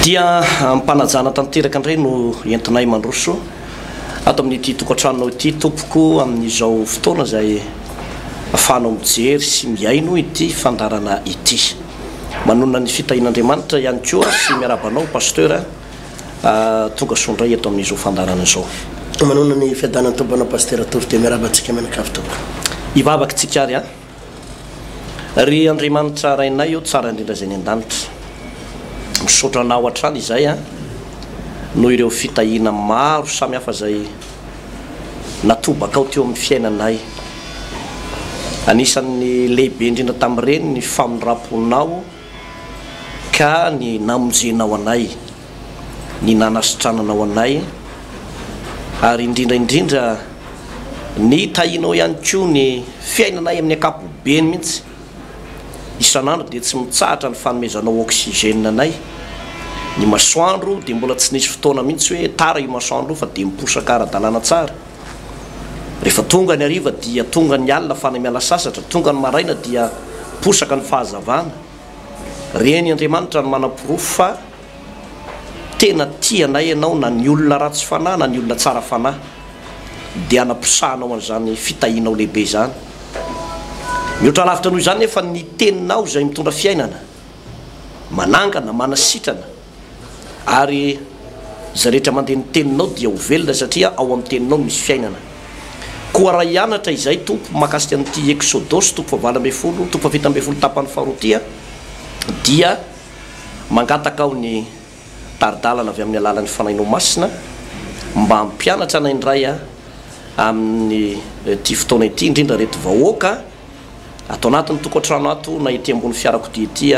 dia mpanajana tanteraka indray no entinay mandroso ato amin'ity tokantrano ity tompoko amin'izao fotoana zay afahanao mijery sy miaino ity fandarana ity manonona ny fitahin'Andriamanitra ihany koa sy miarabanao pasteur tonga sondray eto amin'izao fandarana izao manonona ny fiadanany tombana pasteur tory dia miarabantsika mianakavy tompoko ivavaka tsika ary ry Andriamanitra rainay io tsara indrindra zay ny an-danitra misaotra anao hatrany izay no ireo fitahina maro samihafa zay natobaka ao teo amin'ny fiainanay anisan'ny lehibe indrindra tamin'ireny ny famondraponao ka ny namonjenao anay ny nanasitrananao anay ary indrindra ny tahinao ihany koa ny fiainanay amin'ny ankapobeny mihitsy isan'andro dia tsy mitsahatra ny fanomezanao oxygène anay ny masoandro dia mbola tsy nisy fotoana mihitsy hoe tara io masoandro fa dia miposaka ara-dalàna tsara rehefa tonga ny hariva dia tonga ny alina fa miala sasatra tonga ny maraina dia posaka ny fahazavana reny Andriamanitra ny manam-porofo fa tena tianay ianao na ny olona ratsy fanahy na ny olona tsara fanahy dia anaposahanao an'izany fitahinao lehibe zany mihoatra lavitra noho izany nefa ny teninao zay mitondra fiainana manangana manasitrana ary zay rehetra mandeha ny teninao dia ho velona satria ao amin'ny teninao misy fiainana koa raha hianatra izay tompo makasika an'ity Exodus tompo 20 tompo 7 tapany faharotia dia mangataka ao ny taridalana avy amin'ny alalan'ny fanahinao masina mba hampianatra anay indray amin'ny ty fotoana ity indrindra reto vahoaka atao anatin'ny tokantrano ato na ety ambony fiarakodia ity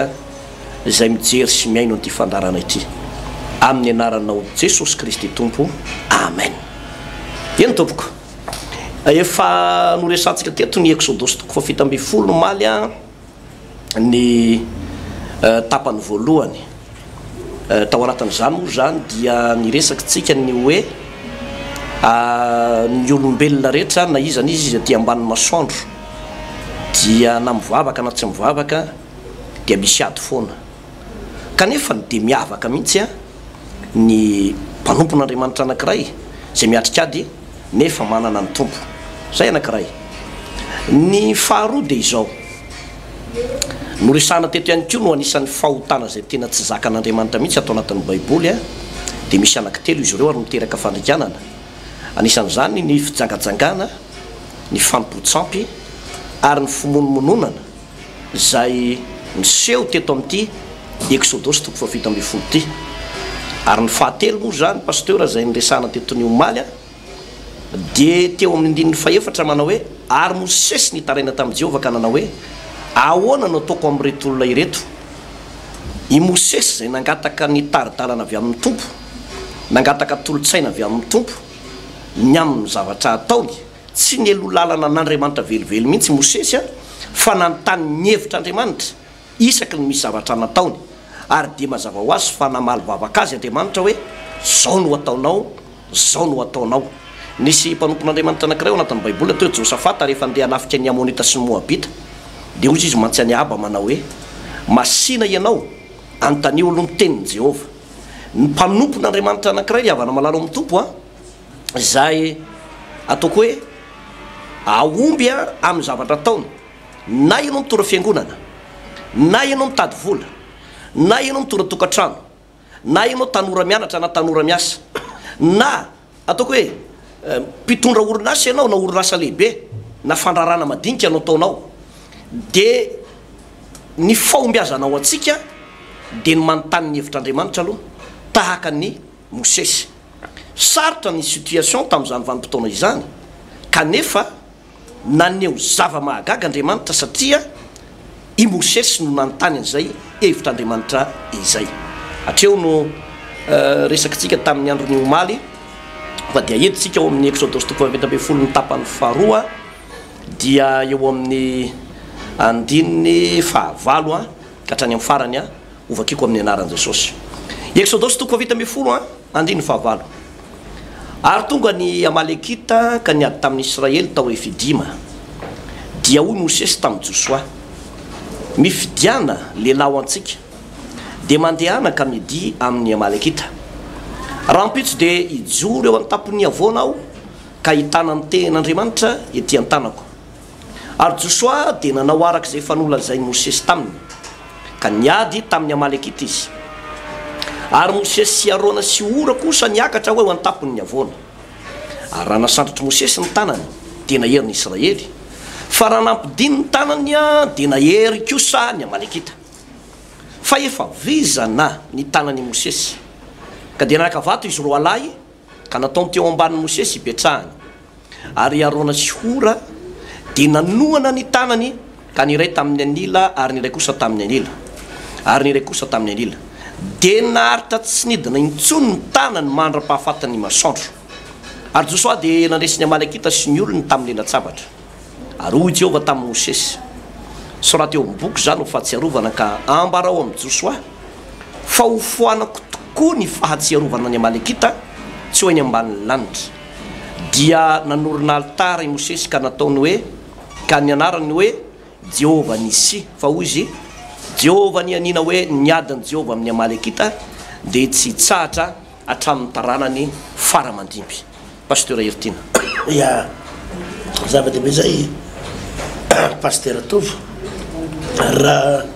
izay mijery sy miaino an'ity fandarana ity amin'ny anaranao Jesosy Kristy tompo amen eny tompoko efa noresantsika teto ny Exodus toko 7 maly ny tapany voalohany tao anatin'izany moa zany dia niresakitsika ny hoe ny olombelona rehetra na izany izy aty ambanin'ny masoandro dia na mivavaka na tsy mivavaka dia misy ady foana kanefa dia miavaka mihitsy ny mpanompon'Andriamanitra anankiray zay miatrika ady nefa manana ny tompo zay anankiray ny faharoa dia izao noresana teto ihany koa no anisan'ny fahotana zay tena tsy zakan'Andriamanitra mihitsy atao anatin'ny baiboly dia misy anankitelo izy ireo ary miteraka fandrikanana anisan'izany ny fijangajangana ny fanompontsampy ary ny fimonomononana zay miseho teto amin'ity Exodus toko 7 ty ary ny fahatelo moa zany pasteur zay niresana teto ny omaly dia teo amin'ny andininy faefatra manao hoe ary Mosesy nitaraina tamin'i Jehovah ka nanao hoe ahoana no ataoko amin'ireto olona ireto i Mosesy zay nangataka ny taridalana avy amin'ny tompo nangataka tolotsaina avy amin'ny tompo ny amin'ny zavatra ataony tsy ny elo lalana n'Andriamanitra velively mihitsy Mosesy fa nanontany ny hevitr'Andriamanitra isaky ny misy zavatra nataony ary dia mazava ho azy fa namaly vavaka azy Andriamanitra hoe zao no ataonao zao no ataonao nisy mpanompon'Andriamanitra anankiray ao anatin'ny baiboly teo Josafata rehefa andeha hanafika ny Amonita sy ny Moabita dia hozy izy mantsy any aba manao hoe masina ianao anontany olo ny tenin'i Jehovah ny mpanompon'Andriamanitra anankiray le avana malalo amin'ny tompo zay ataoko hoe aomby amin'ny zavatra ataony na ianao mitora fiangonana na ianao mitady vola na ianao mitora tokantrano na ianao tanora mianatra na tanora miasa na ataoko hoe mpitondra orinasa ianao na orinasa lehibe na fandrarana madinika ianao taonao dia ny fahombiazanao atsika dia ny manontany ny hevitr'Andriamanitra aloha tahaka ny Mosesy sarotra ny situation tamin'izany vanim-potoana izany kanefa naneho zava-mahagaga Andriamanitra satria i Mosesy no nanontany an'izay hevitr'Andriamanitra izay hatreo no resakitsika tamin'ny andron'ny omaly fa dia editsika eo amin'ny Exodus toko 7 ny tapany faharoa dia eo amin'ny andininy fahavalo ka hatrany amin'ny farany ovakiko amin'ny anaran'i Jesosy Exodus toko 7 andininy fahavalo ary tonga ny Amalekita ka niady tamin'ny Israely tao Refidima dia hoy Mosesy tamin'i Josoa mifidiana lehilahy antsika dia mandehana ka midi amin'ny Amalekita. Raha ampitso dia ijoro eo an-tapon'ny avoana aho ka hitana ny tenin'Andriamanitra ety an-tanako. Ary Josoa dia nanao arak'izay fanolazainy Mosesy taminy ka niady tamin'ny Amalekita izy. Ary Mosesy sy Arona sy Ora kosa niakatra ho eo an-tapon'ny avoana. Ary raha nasandritry Mosesy ny tanany dia nahery ny Israely, fa raha nampidiny ny tanany dia nahery kosa ny Amalekita. Fa efa vizana ny tanany Mosesy ka dia nakavato izy roa lahy ka nataony teo ambanin'ny Mosesy ipetrahany. Ary Arona sy Ora dia nanoana ny tanany ka ny iray tamin'ny anila ary ny iray kosa tamin'ny anila, ary ny iray kosa tamin'ny anila. Dia naharitra tsy nidina intsony ny tanany mandra-pahafatany masoandro. Ary Josoa dia nandresy ny Amalekita sy ny olony tamin'ny latsabatra. Ary hoy Jehovah tamin'ny Mosesy, sorata eo amin'ny boky zany ho fahatsiarovana ka ambarao amin'ny Josoa fa hofoanako tokoa ny fahatsiarovana ny Amalekita tsy ho eny ambanin'ny lanitra. Dia nanorina altara i Mosesy ka nataony hoe, ka ny anarany hoe Jehovah Nissi, fa hoy izy Jehovah ny anina hoe niadany Jehovah amin'ny Amalekita dia tsy hitsahatra hatramin'ny taranany faramandimby. Pasteur Ertina. Ya, zava-dehibe zay Pasteur Tovo. Raha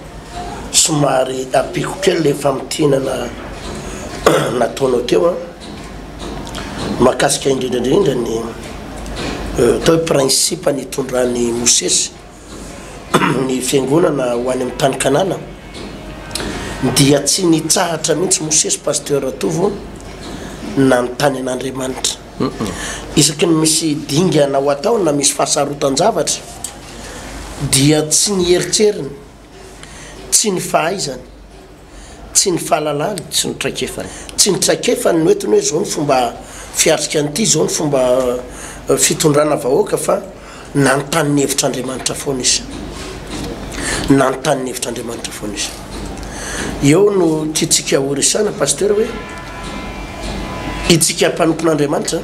somary apiko kely le famitinana nataonao teo mahakasika indrindrandrindra ny tao hoe principe ny tondrany Mosesy ny fiangonana ho any amin'ny tany Kanana dia tsy nitsahatra mihitsy Mosesy Pasteur Tovo na ny tany an'Andriamanitra. Isaky ny misy dingana ho atao na misy fahasarotan-javatra dia tsy ny heritseriny, tsy ny fahaizany, tsy ny fahalalany, Tsy ny traikefany. tsy ny traikefany noetiny hoe zao ny fomba fiatrika an'ity, zao ny fomba fitondrana vahoaka, fa nanontany ny hevitr'Andriamanitra foana izy, nanontany ny hevitr'Andriamanitra foana izy. Eo no tiatsika horesana Pasteur hoe itsika mpanompon'Andriamanitra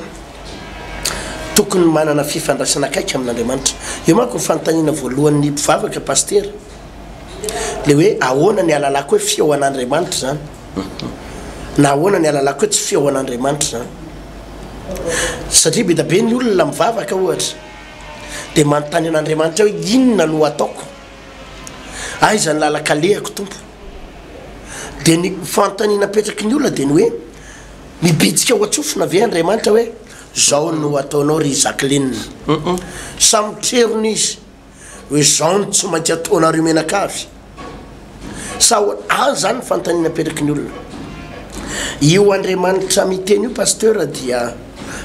tokony manana fifandraisana akaiky amin'Andriamanitra. Io manko ny fanontaniana voalohan'ny mpivavaka Pasteur, le hoe ahoana ny alalako hoe feo an'Andriamanitra zany, na ahoana ny alalako hoe tsy feo an'Andriamanitra zany. Satria be da be ny olona mivavaka ohatra dia manontany an'Andriamanitra hoe inona no ataoko, aiza ny lalakalehako Tompo. Dia ny fanontaniana petraky ny olona dia ny hoe mibitsika ho atsofina ve Andriamanitra hoe zao no ataonao ry Jacqueline, samitrerony izy hoe zao no tsy maintsy ataonareo menakavy, sa zany fanontaniana petraky ny olona. Io Andriamanitra miteny io Pasteur dia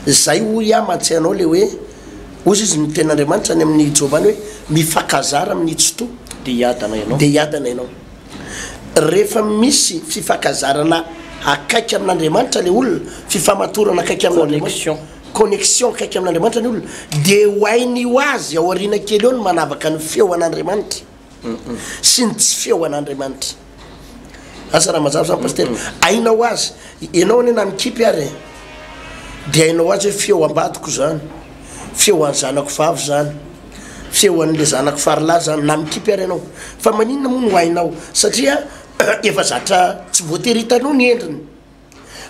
zay hoy matsy anao le hoe ozy izy miteny Andriamanitra any amin'ny Jehova hoe mifakazara amin'ny tsoto dia iadana ianao, dia iadana ianao. Rehefa misy fifakazarana akaiky amin'Andriamanitra le olona, fifamatorana akaiky amin'Andriamanitra, connexion akaiky amin'Andriamanitra ny olona, dia ho hainy ho azy ao aoriana kely eo ny manavaka ny feo an'Andriamanitra sy ny tsy feo an'Andriamanitra. Asa raha mazava zany Pasteur, hainao azy, ianao ane na mikipy ary dia hainao azy hoe feo ambadiko zany, feo an'ny zanako vavy zany, feo an'le zanako faralahy zany, na mikipy ary ianao. Fa maninona moa no hainao? Satria efa zatra tsy voatery hitanao ny endriny,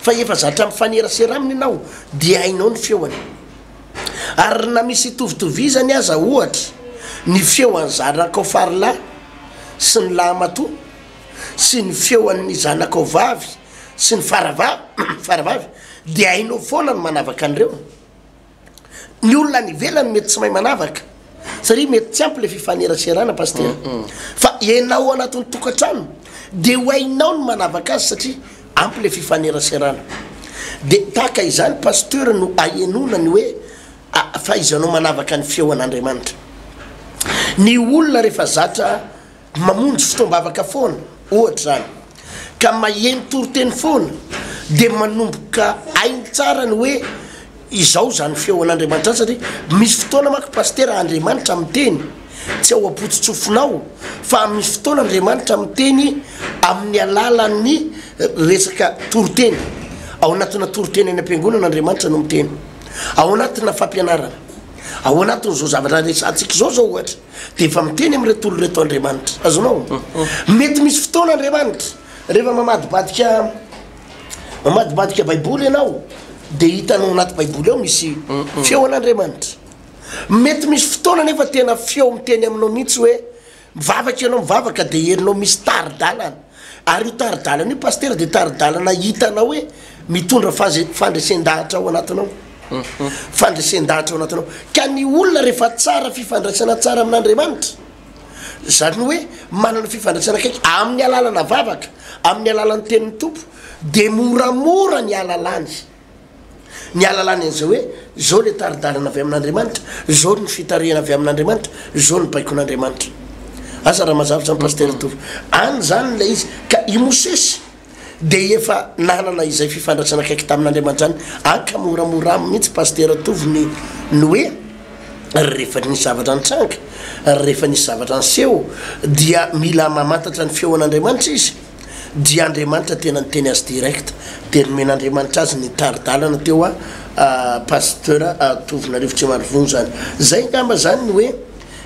fa efa zatra mifanerasera aminy ianao dia hainao ny feoany. Ary na misy tovitovizany aza ohatra ny feo an'ny zanako faralahy sy ny lahamatoa sy ny feo an'ny zanako vavy sy ny faravavy dia hainao foana ny manavaka an'ireo. Ny olona ny velany mety tsy mahay manavaka satria mety tsy ampy le fifaneraserana Pasteur, fa ianao anatin'ny tokantrano dia ho hainao ny manavaka azy satria ampy le fifaneraserana. Dia tahaka izany Pasteur no ahenonany hoe fahaizanao manavaka ny feo an'Andriamanitra. Ny olona rehefa zatra mamonjy fotoam-bavaka foana ohatra zany ka maheno toroteny foana dia manomboka hainy tsara ny hoe izao zany feo an'Andriamanitra zany, satria misy fotoana manko Pasteur Andriamanitra miteny tsy ao apotsitsofinao, fa misy fotoana Andriamanitra miteny amin'ny alalan'ny resaka toroteny. Ao anatina toroteny any am-piangonana Andriamanitra no miteny, ao anatina fampianarana, ao anatin'izao zavatra resantsika zao ohatra dia efa miteny amin'iretoolo reto Andriamanitra. Azonao mety misy fotoana Andriamanitra rehefa mamadibadika baiboly ianao de hitanao anaty baiboly ao misy feo an'Andriamanitra. Mety misy fotoana nefa tena feo miteny aminao mihitsy hoe mivavaka ianao mivavaka de herinao misy taridalana, ary io taridalana io paster de taridalana hitanao hoe mitondra fandresen-dahatra ao anatinao. Fandresen-dahatra ao anatinao ka ny olona rehefa tsara fifandraisana tsara amin'Andriamanitra, zany hoe manana fifandraisana kaiky amin'ny alalana vavaka, amin'ny alalan'ny tenin'ny tompo, de moramora ny alalany an'izao hoe zao le taridalana avy amin'Andriamanitra, zao ny fitarihana avy amin'Andriamanitra, zao ny baikon'Andriamanitra. Asa raha mazava zany paster tovy any zany le izy ka i Mosesy de efa nanana izay fifandraisana kaiky tamin'Andriamanitra zany, aka moramora mihitsy paster tovy ny hoe rehefa nisy zavatra nitsanga, rehefa nisy zavatra niseho dia mila mamantatra ny feon'Andriamanitra izy, dia Andriamanitra tena nyteny azy direct, teny men'Andriamanitra azy ny taridalana teo pasteur Tovinarivo Tsimarivono zany. Zay ngamba zany hoe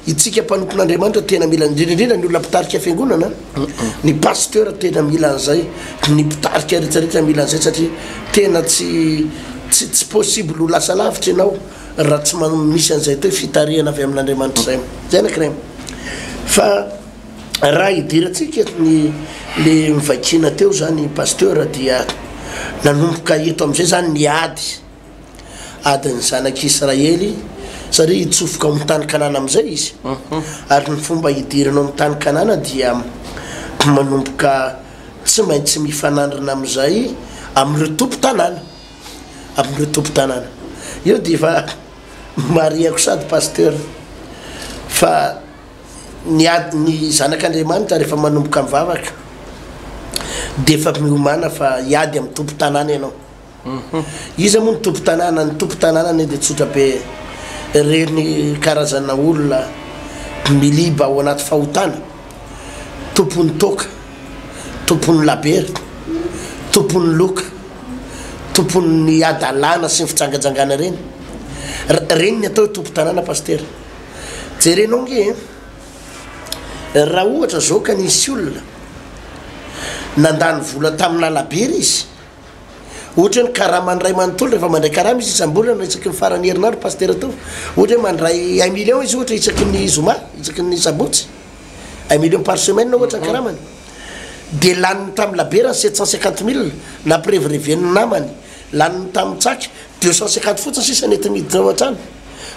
itsika mpanompon'Andriamanitra tena mila indrindrindrindra ny olona mpitarika fiangonana, ny pasteur tena mila an'izay, ny mpitarika rehetrarehetra mila an'izay, satria tena tsy possible ho lasa lavitra ianao raha tsy misy an'izay teo fitarihana avy amin'Andriamanitra zay. Zay anakiray fa raha idiratsika le mivakina teo zany pasteur dia nanomboka eto am'izay zany ny adiny zanak'Israely, satria hitsofoka amin'ny tany Kanana am'izay izy, ary ny fomba hidiranao amin'ny tany Kanana dia manomboka tsy maintsy mifanandrina am'izay amin'ireo tompo-tanàna, io dia fa mariako sady pasteur fa ny zanak'Andriamanitra rehefa manomboka mivavaka de efa miomana fa hiady amin'ny tompo-tanàna ianao. Izy moa ny tompo-tanàna de tsotra be reny karazana olona miliba ao anaty fahotana, tompon'ny toka, tompon'ny labera, tompon'ny loka, tompon'ny adalana sy ny fitsangajangana reny ny atao tompo-tanàna paster. Jerenao nge raha ohatra zao ka nisy olona nandany vola tamina labera izy, ohatra hoe karaha mandray manontolo rehefa mandray karama izy isam-bolana isaky ny farany herinandro paster tao, ohatra hoe mandray 1 million izy ohatra isaky ny zoma, isaky ny sabotsy 1 million par semaine ohatra ny karamany, de laniny tamin'ny labera 750 000 na prévreven'ny namany, laniny tamin'ny tsaky 250 fotsiny sisa nety miditra an-trano,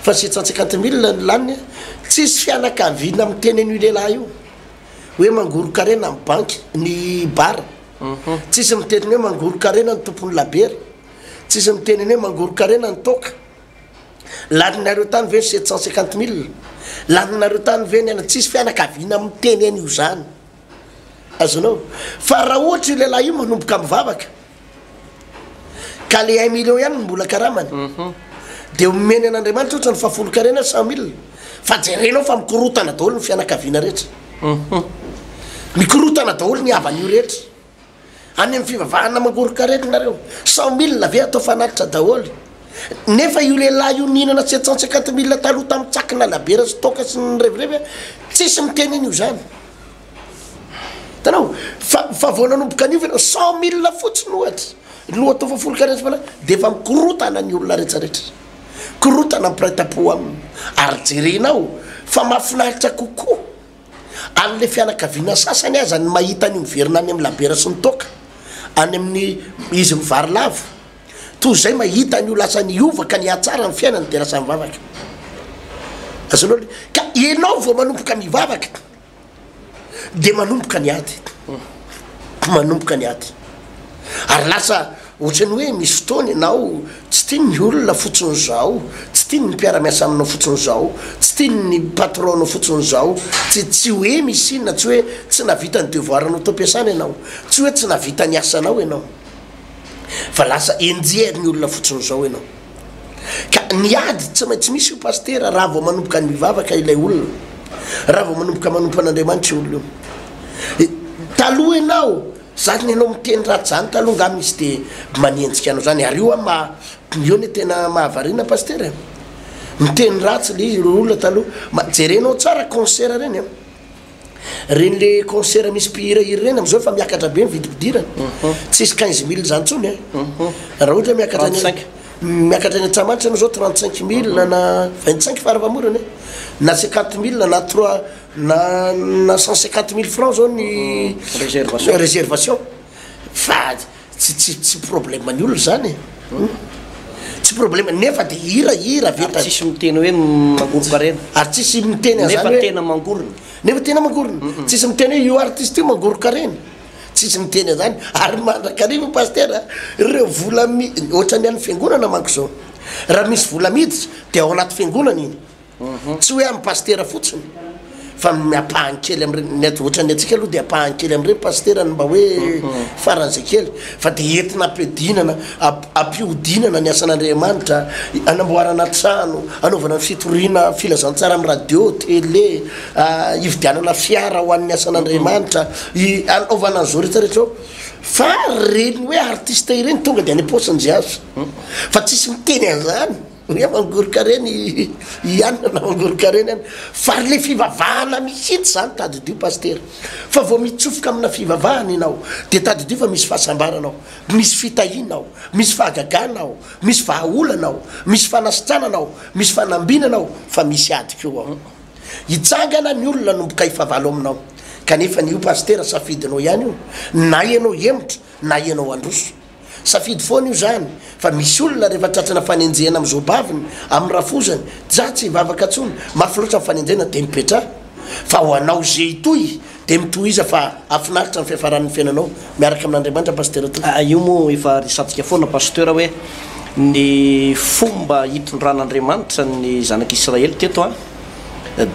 fa 750 000 laniny. Tsisy fianakaviana miteny an'io lehilahy io hoe mangoro-karena amin'ny banky ny bara, tsisy miteniny hoe mangoro-karena ny tompon'ny labera, tsisy miteniny hoe mangoro-karena ny toka. Laninareo tany ve 750 000, laninareo tany ve ny tsisy fianakaviana miteny an'io zany, azonao. Fa raha ohatra io lehilahy io manomboka mivavaka ka le 1 million ihany mbola karamany, de omeny an'Andriamanitra ohatra ny 10 karena 100 000, fa jerenao fa mikorotana daholo ny fianakaviana rehetra, mikorotana daholo ny havan'io rehetra, any amin'ny fivavahana mangoro-karena nareo 100 000 ve atao fanatitra daholo. Nefa io lehilahy io nihinana 750 000 taloha tamin'ny tsakina labera sy toka sy ny revirevy, tsisy miteny an'io zany. Tanao fa vao nanomboka an'io 100 000 fotsiny ohatra no atao 10 karena fala de efa mikorotana ny olona rehetrarehetra, korotana mpiray-tapo aminy. Ary jerenao fa mahafinaritra kokoa an'le fianakaviana sasany aza ny mahita ny miverina any amin'ny labera sy ny toka, any amin'ny izy mivary lavo, toy zay mahita ny io lasa niovaka ny atsara ny fiainany de lasa mivavaka. Azonao ka ianao vao manomboka mivavaka de manomboka ny ady, ary lasa ohatrany hoe misy fotoana ianao tsy tiany ny olona fotsiny zao, tsy tiany ny mpiara-miasa aminao fotsiny zao, tsy tiany ny patronao fotsiny zao, tsy hoe misy inona, tsy hoe tsy navita ny devoiranao tao ampiasana ianao, tsy hoe tsy navita ny asanao ianao, fa lasa enjehary ny olona fotsiny zao ianao. Ka ny ady tsy maintsy misy io paster raha vao manomboka ny mivavaka ilay olona, raha vao manomboka manompo an'Andriamanitra olona io. Taloha ianao zany ianao miteny ratsy zany taloha nga misy de manenjika anao zany, ary io io ny tena mahavarina paster, miteny ratsy le olona taloha. Jerenao tsara concert reny, reny le concert misy mpihirahira reny am'izao fa miakatra be mividipidirana tsisy 15 000 zany tsony raha ohatra miakatra ny atsamanitra anao zao 35 000 na 25 faravamorana na 50 000 na 3 na 150 000 francs zao ny réservation fa tsy problème ny olona zany tsy problème nefa de hira veta tsisy miteny hoe mangoroka reny ary tsisy miteny nefa tena mangorona nefa tena mangorona tsisy miteny hoe io artiste io mangoroka reny tsisy miteny zany ary mandrakarivo pasteur reo vola ohatrany any fiangonana manko zao raha misy vola miditra de ao anaty fiangonana iny tsy hoe amin'ny pasteur fotsiny fa miapahany kely am'reny ohatrany atsika aloha de apahany kely am'reny pasteur mba hoe faran'izay kely fa de entina ampiodinana ampiodinana ny asan'Andriamanitra anamboarana trano anaovana fitoriana filazantsara amin'ny radio télé ividianana fiara ho an'ny asan'Andriamanitra anaovana an'izao rehetrarehetra ao fa reny hoe artiste ireny tonga de any aposiny azo fa tsisy miteny an'izany hoe mangoroka reny ianina na mangoroka reny any fa le fivavahana misy ity zany tadidio pasteur fa vao mitsofoka amina fivavahana ianao de tadidio fa misy fahasambaranao misy fitahinao misy fahagaganao misy vahaolanao misy fanasitrananao misy fanambinanao fa misy adiko ao hitsangana ny olona nomboka ifavalo aminao kanefa nio pasteur safidinao ihany io na ianao emotra na ianao androso safidy foana io zany fa misy olona rehefa tratrana fanenjehana am'izao baviny amin'ny rafozany jatsy vavaka tsony mafy loatra fanenjehana de mipetra fa ho anao ze itoy de mitohiza fa afinaritra ny fiafaran'ny fiainanao miaraka amin'Andriamanitra pasteur to io moa efa resatsika foana pasteur hoe ny fomba hitondran'Andriamanitra ny zanak'Israely teto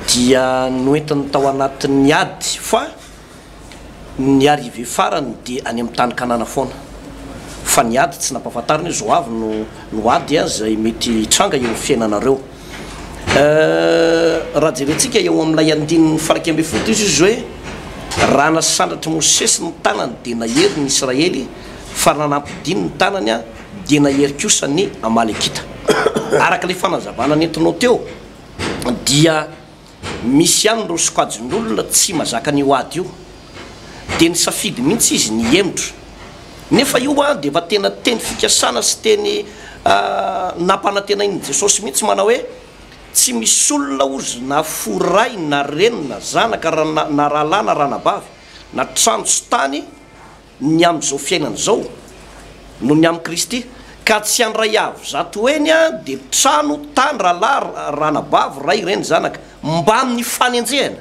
dia noentiny tao anatin'ny ady fa ny arrivé farany de any amin'ny tany kanana foana fa ny ady tsy nampahafantarina hoe zao avy no ady zay mety tranga eo fiainanareo raha jerentsika eo amin'ilay andininy faraky ambe folo izy hoe raha nasandratry Mosesy ny tanany de nahery ny Israely fa nanampidiny ny tanany de nahery kosa ny Amalekita araka le fanazavana nentinao teo dia misy ihany reo sokajin'olona tsy mazaka an'io ady io de ny safidy mihitsy izy ny emotra nefa io de efa tena teny fikasana sy teny nampanantena iny Jesosy mihitsy manao hoe tsy misy olona ozy na foray na reny na zanaka na rahalahy na ranabavy na trano sy tany ny am'izao fiainana zao no ny amin'ny Kristy ka tsy andray avy zato eny de trano tany rahalahy ranabavy ray reny zanaka mba amin'ny fanenjehana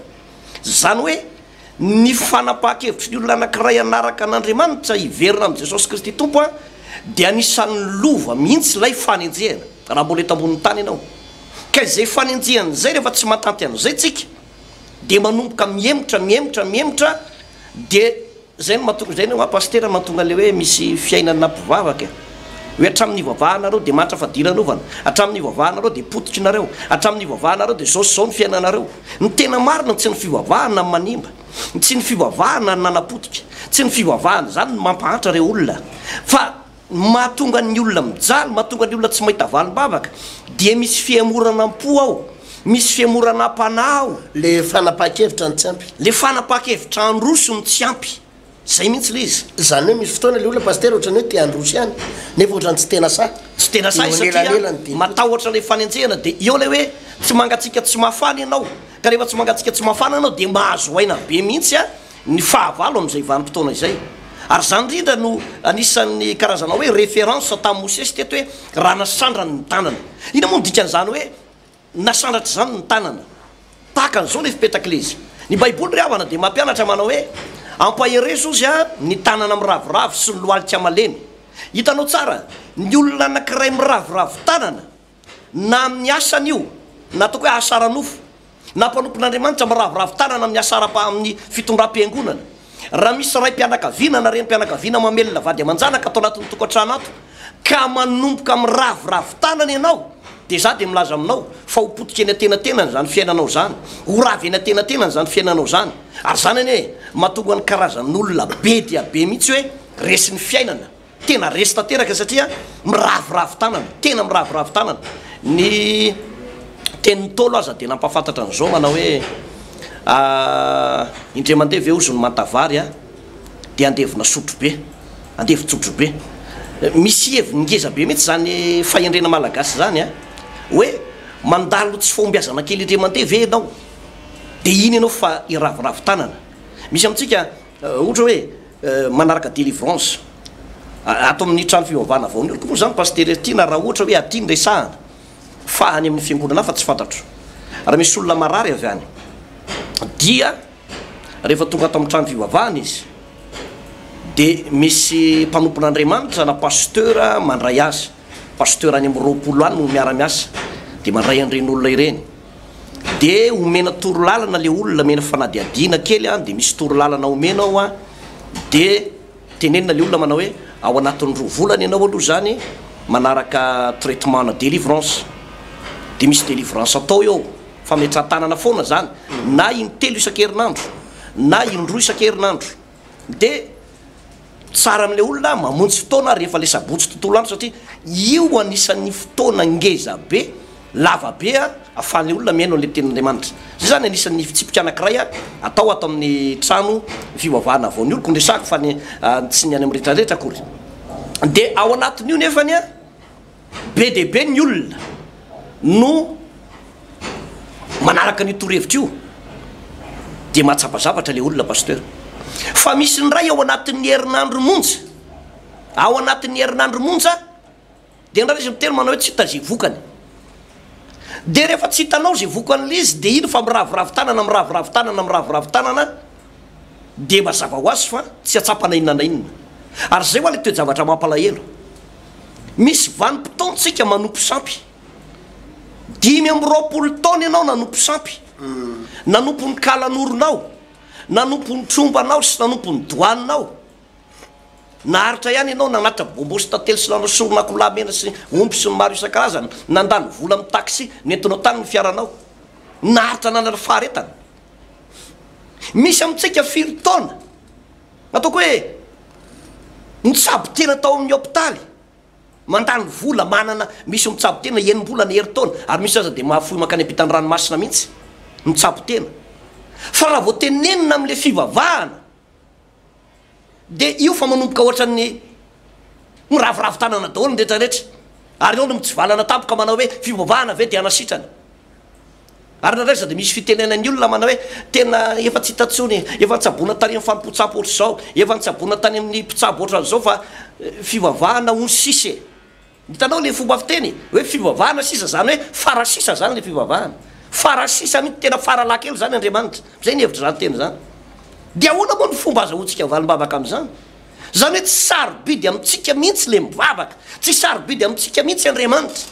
zany hoe ny fanapaha-kevitry ny olona anankiray anaraka an'Andriamanitra iverina amin'ny Jesosy Kristy tompo de anisan'ny lova mihitsy lay fanenjehana raha mbola eto ambonin'ny tany ianao ka izay fanenjehana zay rehefa tsy matanty an'izay tsika de manomboka mihemotra de zay no mahatonga zay no pasteur mahatonga le hoe misy fiainana mpivavaka hoe hatramin'ny ivavahanareo de matra fadiranovanà hatramin'ny ivavahanareo de pototry nareo hatramin'ny ivavahanareo de zao sy zao ny fiainanareo ny tena marina tsy ny fivavahana manimba tsy ny fivavahana nanapotika tsy ny fivavahana zany mampahatra reo olona fa mahatonga ny olona mijaly mahatonga ny olona tsy mahita valim-bavaka de misy fiamorana am-po ao misy fiamorana am-pana ao le fanapaha-kevitra ny tsy ampy le fanapaha-kevitra androso ny tsy ampy zay mihitsy le izy zany hoe misy fotoana le olona pasteur ohatrany hoe te androso ihany nefa ohatrany tsy tena sa tsy tena sa satria matahotra le fanenjehana de eo le hoe tsy mangatsika tsy mafana ianao ka rehefa tsy mangatsika tsy mafana anao de mahazo aina be mihitsy ny fahavalo am'izay vanim-potoana izay ary zany rindra no anisan'ny karazana hoe référence tamin'ny Mosesy teto hoe raha nasandrany ny tanana ina moa dikan'izany hoe nasandratry zany ny tanana tahaka an'izao le fipetaka le izy ny baiboly ry havana de mampianatra manao hoe ampahereso izy ny tanana miravoravo sy ny loalika malemy hitanao tsara ny olona anankiray miravoravo tanana na amin'ny asany io na ataoko hoe asaranofo na mpanompon'Andriamanitra miravoravo tanana amin'ny amin'ny fitondram-piangonana raha misy ray mpianakaviana na reny mpianakaviana mamelona vady aman-janaka atao anatin'ny tokantrano ato ka manomboka miravoravo tanana ianao de za de milaza aminao fa ho potika eny atenatenany zany fiainanao zany ho ravy eny atenatenany zany fiainanao zany ary zany eny hoe mahatonga ny karazan'olona be dia be mihitsy hoe resy ny fiainana tena resy tanteraka satria miravoravo tanana tena miravoravo tanana ny tenin'ny tolo aza de nampahafantatra an'izao manao hoe indray mandeha ve ozony mantavary a de andevina sotro be andevy tsotro be misy evy ngeza be mihitsy zany fahendrena malagasy zany a hoe mandalo tsy fombiazana kely indray mandeha ve anao de iny ianao fa iravoravo tanana misy amitsika ohatra hoe manaraka délivrance ato amin'ny trano fivavahana vao ny olo koa zany paster tiana raha ohatra hoe adiny resahana fa any amin'ny fiangonana fa tsy fantatro raha misy olona marary avy any dia rehefa tonga ato amin'ny trano fivavahana izy de misy mpanompon'Andriamanitra na pasteur mandray azy pasteur any amin'ny roapolo any no miara-miasa de mandray an'ireny olona ireny de omena torolalana le olona mena fanadiadina kely a de misy torolalana omena ao a de tenenina le olona manao hoe ao anatin'ny 2 volana ianao aloha zany manaraka traitement na délivrance de misy délivrance atao eo fametratanana foana zany na in-telo isan-kerinandro na in-droa isan-kerinandro de tsara am'le olona mamonjy fotoana rehefa le sabotsy tontolo andro satria io anisan'ny fotoana ngeza be lava be a ahafahan'le olona miaino an'le tenin'Andriamanitra zay zany anisan'ny fitsipika anankiray a atao ato amin'ny trano fivavahana vao ny olo kondresako fa ny tsy ny any amin'ny rehetrarehetra akory de ao anatin'io nefany a be de be ny olona no manaraka ny torohevitra io de mahatsapazavatra le olona pasteur fa misy ny ray ao anatin'ny herinandro monja ao anatin'ny herinandro monja de ndraha izy miteny manao hoe tsy hita zay vokany de rehefa tsy hitanao zay vokan'le izy de ino fa miravoravo tanana miravoravo tanana miravoravo tanana de mazava ho azy fa tsy atsapana inona na inona ary zay ho a le toejavatra mampalahelo misy vanim-potoantsika manompo sampy 5 taona ianao nanompo sampy nanompo ny kalanoronao nanompo ny trombanao sy nanompo ny doaninao naharitra ihany ianao nanatra bombosy tately sy nanao soronakolahy mena sy omby sy ny maro isan-karazana nandany vola amin'ny taxi nentinao tany ny fiaranao naharitra nanana faharetana misy amitsika 5 taona ataoko hoe mitsabo tena tao amin'ny hôpitaly mandany vola manana misy mitsabo tena enim-bola ny heri-taona ary misy aza de mahafoy makany ampitany ranomasina mihitsy mitsabo tena fa raha vao tenenina am'le fivavahana de io fa manomboka ohatran'ny miravoravo tanana daholo ny rehetrarehetra ary ao no mitsivalana tampoka manao hoe fivavahana ve de anasitrana ary nadraiza de misy fitenenan'ny olona manao hoe tena efa tsy hitatsony efa nitsabona tany amin'ny fampipotsabo ohatra zao efa nitsabona tany amin'ny mpitsabo ohatran'izao fa fivavahana ony sisy hitanao le fomba fiteny hoe fivavahana sisa zany hoe farasisa zany le fivavahana farasisa mihitsy tena faralaky elo zany Andriamanitra zay ny hevitra zany teny zany de ahoana moa ny fomba azahoantsika valim-bavaka am'izany zany hoe tsy sarobidy amitsika mihitsy le mivavaka tsy sarobidy amitsika mihitsy Andriamanitra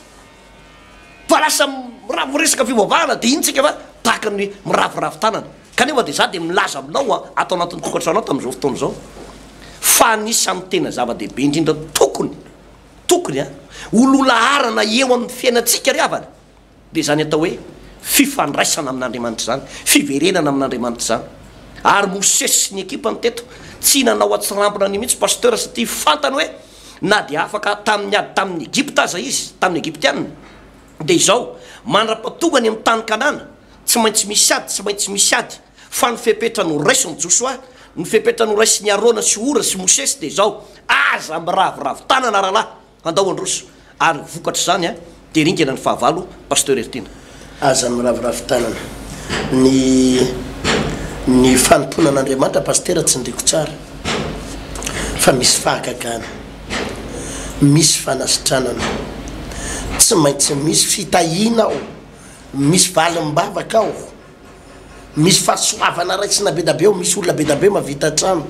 fa lasa miravoresaka fivavahana de intsika fa tahaka ny miravoravo tanana kanefa de za de milaza aminao a atao anatin'ny tokantranao tam'izao fotoana zao fa anisan'ny tena zava-dehibe indrindra tokony a olola arana eo amin'ny fiainatsika ry avana de zany atao hoe fifandraisana amin'Andriamanitra zany fiverenana amin'Andriamanitra zany ary Mosesy sy ny ekipany teto tsy nanao atsirambona ny mihitsy pasteur satria fantany hoe na de afaka tamin'ny ady tamin'ny Egypta aza izy tamin'ny Egyptianina de izao mandra-patongany amin'ny tany Kanana tsy maintsy misy ady tsy maintsy misy ady fa ny fepetra no raisy ny Josoa ny fepetra no raisy ny Arona sy Ora sy Mosesy de izao aza miravoravo tanana rahalahy andao androso ary vokatra zany a de ringana ny fahavalo pasteur Ertina aza miravoravo tanana ny fanomponan'Andriamanitra pasteur tsy ndreko tsara fa misy fahagagana misy fanasitranana tsy maintsy misy fitahina ao misy valim-bavaka ao misy fahasoavana raisina be da be ao misy olona be da be mavita trano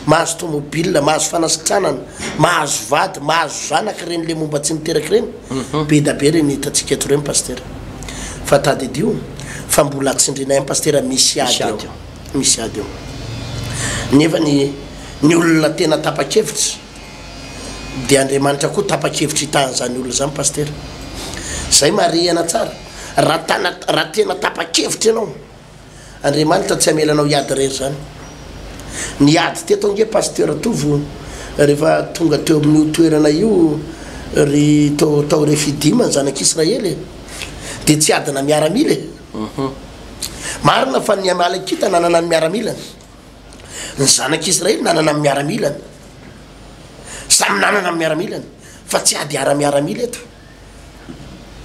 mahazo tomobile mahazo fanasitranana mahazo vady mahazo zanaka reny le momba tsy miteraky reny be da be reny hitatsika eto reny pasteur fa tady io fa mbola tsindrinay amin'ny pasteur misy ady eo misy ady eo nefa ny olona tena tapa-kevitra de Andriamanitra koa tapa-kevitra hitahan'izany olona zany pasteur zay marihana tsara raha tena tapa-kevitra ianao Andriamanitra tsy amelanao hiady rery zany ny ady teto nge pasteur tovo rehefa tonga teo amin'io toerana io ry tao refidima ny zanak'Israely de tsy adina miaramila marina fa ny Amalekita nanana ny miaramilana ny zanak'Israely nanana ny miaramilana samy nanana ny miaramilana fa tsy ady ara-miaramila eto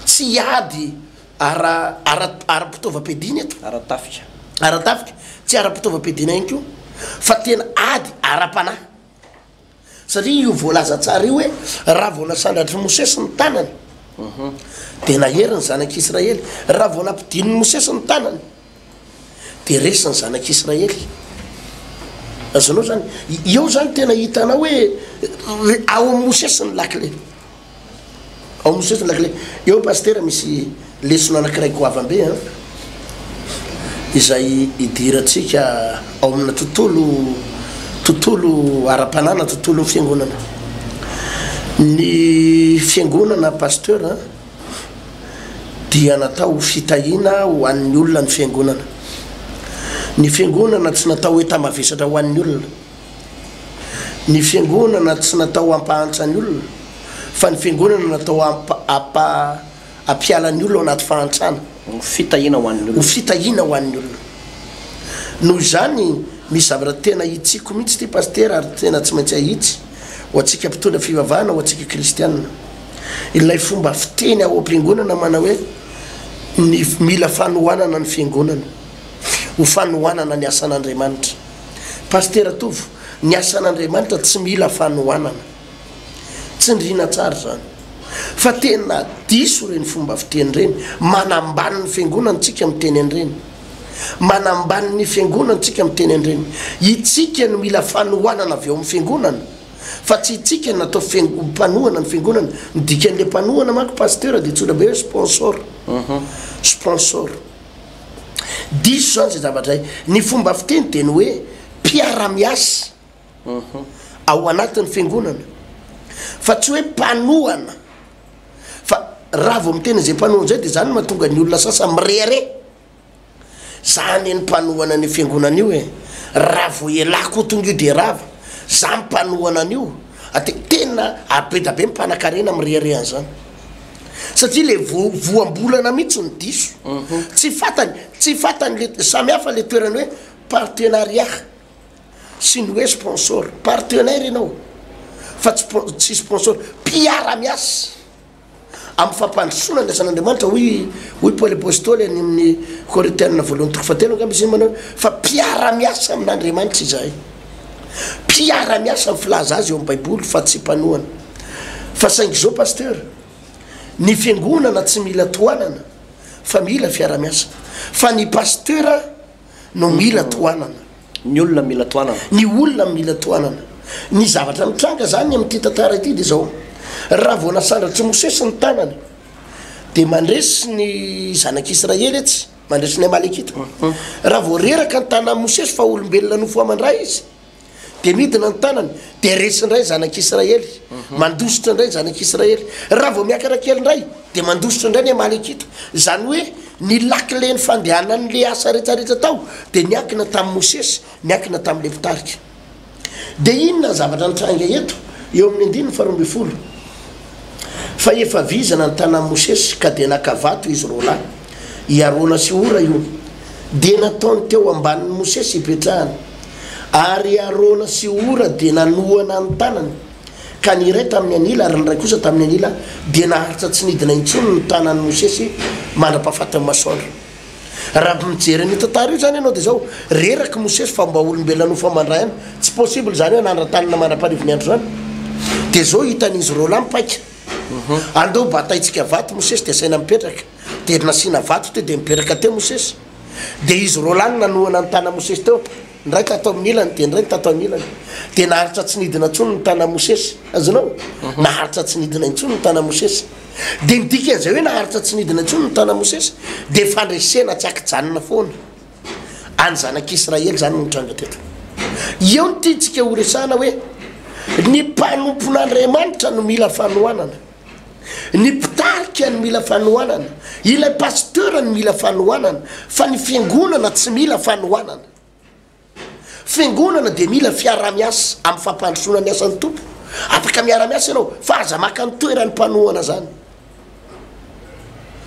tsy ady ara-pitaovam-piadiana eto ara-tafika tsy ara-pitaovam-piadiana ihany koa fa tena ady ara-panahy satria io voalaza tsara io hoe raha vao nasandratry Mosesy ny tanany dia nahery ny zanak'Israely raha vao nampidiny Mosesy ny tanany dia resy ny zanak'Israely azonao zany eo zany tena hitanao hoe ao amin'ny Mosesy ny lakile ao amin'ny Mosesy ny lakile eo pasteur misy lesona anankiray goavambe izay idirantsika ao amina tontolo ara-panana tontolo ny fiangonana ny fiangonana pasteur dia natao fitahina ho an'ny olona ny fiangonana ny fiangonana tsy natao hoe tamavesatra ho an'ny olona ny fiangonana tsy natao hampahantsa ny olona fa ny fiangonana natao ampiala ny olona anaty fahantsana fitahina ho an'ny olona fitahina ho an'ny olona noho izany misy zavatra tena hitsiko mihitsy ty pasteur ary tena tsy maintsy ahitsy ho antsika mpitondra fivavahana ho antsika kristianina ilay fomba fiteny ao am-piangonana mana hoe ny mila fanohanana ny fiangonana ho fanohanana ny asan'Andriamanitra pasteur atovo ny asan'Andriamanitra tsy mila fanohanana tsy ndrina tsara zany fa tena diso reny fomba fiteny reny manambany ny fiangonana tsika miteny an'ireny manambany ny fiangonana tsika miteny an'ireny itsika no mila fanohanana avy eo amin'ny fiangonana fa tsy itsika natao mpanohana ny fiangonana midikan'le mpanohana manko pasteur dia tsotra be hoe sponsor diso zany zay zavatra ny fomba fiteny dia ny hoe mpiara-miasa ao anatin'ny fiangonana fa tsy hoe mpanohana fa raha vao miteny zay mpanohana zay dia zany mahatonga ny olona sasa mirehare zany ny mpanohana ny fiangonana io hoe raha vao elako tonga io dia rava za mpanohana an'io tena abedabe mipanakarena mirehare an'izany satria le voambolana mihitsy ny diso tsy fatany le samihafa le toerany hoe partenariat sy ny hoe sponsor partenaire ianao fa tsy sponsor mpiara-miasa amin'ny fampandrosoana ny asan'Andriamanitra hoy Paul apôstôly any amin'ny Korintianina voalohany toko fahatelo angamba izy manao fa mpiara-miasa amin'Andriamanitra izahay mpiara-miasa amin'ny filaza azy eo amin'ny baiboly fa tsy mpanohana fa saingy zao pasteur ny fiangonana tsy mila tohanana fa mila fiara-miasa fa ny pasteur no mila tohanana ny olona mila tohanana ny zavatra mitranga zany amin'ity tantara ity dia zao raha vao nasandratry Mosesy ny tanany dia mandresy ny zanak'Israely etsy mandresy ny Amalekita raha vao reraka ny tanan'i Mosesy fa olombelona nofo amandray izy dia midina ny tanany dia resindray zanak'Israely mandositra indray zanak'Israely raha vao miakarakely indray dia mandositra indray ny Amalekita zany hoe ny lakile ny fandehanan'le asa rehetrarehetra tao dia niankina tamin'ny Mosesy niankina tamin'le mpitarika dia inona zavatra nitranga eto eo amin'ny 9:12 fa efa vizana ny tanan'i Mosesy ka dia nakavato izy roalahy Arona sy Ora io dia nataony teo ambanin'ny Mosesy hipetrahany ary Arona sy Ora dia nanohana ny tanany ka ny iray tamin'ny anila ary ny ray kosa tamin'ny anila dia naharitra tsy nidina intsony ny tanan'ny Mosesy mandra-pahafatany masoandro raha mijery ny tantara io zany ianao dia zao reraka Mosesy fa mba olombelona nofo amandray any tsy possible zany hoe nandra-tanana mandra-parivony andro zany dia zao hitan'izy roalahy mipaika andeo bataitsika vato Mosesy dia saina mipetraka dia nasiana vato teo dia mipetraka teo Mosesy dia izy roalahy nanohana ny tana Mosesy teo ndray tatao amin'ny ilany dia ndray tatao amin'ny ilany dia naharitra tsy nidina intsony ny tana Mosesy azonao naharitra tsy nidina intsony ny tana Mosesy dia midika an'izay hoe naharitra tsy nidina intsony ny tana Mosesy dia fandresena tsy akijanona foana any zanak'Israely zany no mitranga teto eo ny tiantsika ho resahana hoe ny mpanompon'Andriamanitra no mila fanohanana ny mpitarika no mila fanohanana ilay pasteur no mila fanohanana fa ny fiangonana tsy mila fanohanana fiangonana dia mila fiara-miasa amin'ny fampandrosoana ny asan'ny tompo afaka miara-miasa ianao fa aza maka ny toerany mpanohana zany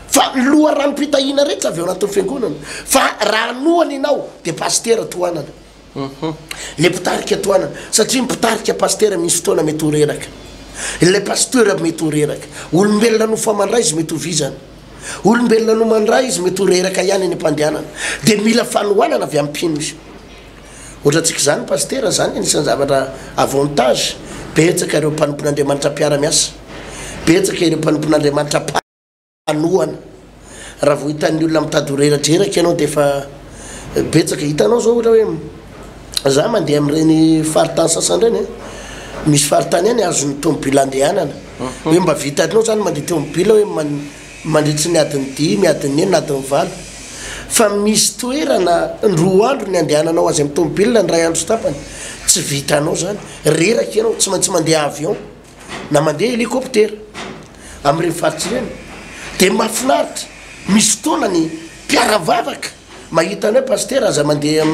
fa loha ranom-pitahina rehetra avy eo anatin'ny fiangonana fa raha nohany ianao dia pastera toanana le mpitarika toanana satria mpitarika pastera misy fotoana mety ho reraka ilay pastera mety ho reraka olombelona no famandray izy mety ho vizana olombelona no mandray izy mety ho reraka ihany ny mpandehanana dia mila fanohanana avy ampino izy ohatra antsika zany pastera zany anisan'ny zavatra avantage betsaka ireo mpanompon'Andriamanitra mpiara-miasa betsaka ireo mpanompon'Andriamanitra panohana raha vo hitan'ny olona mitady reratreraka ianao dia efa betsaka hitanao zao ohatra hoe za mandeha amin'ireny faritany sasany ireny misy faritany any azony tomobile andehanana hoe mba vitanao zany mandeha tomobile hoe mandritsy ny adiny 10 adiny 9 adiny 8 fa misy toerana 2 andro ny andehananao azy amin'ny tomobile ny ray andro sy tapany tsy vitanao zany reraka ianao tsy maintsy mandeha avion na mandeha hélicoptère amin'ireny faritsy ireny dia mahafinaritra misy fotoana ny mpiaravavaka mahita ny hoe pastera aza mandeha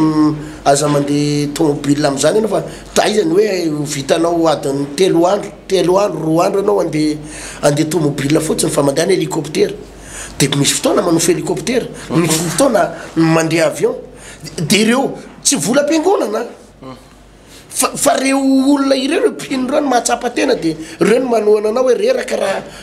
tomobile amin'izany ianao fa taizany hoe vitanao adiny 3 andro 2 andro ianao andeha tomobile fotsiny fa mandeha ny hélicoptère dia misy fotoana manofa hélicoptère misy fotoana mandeha avion dia ireo tsy vola am-piangonana fa reo olona ireo mpino reo no mahatsapa tena dia reo no manohana anao hoe reraka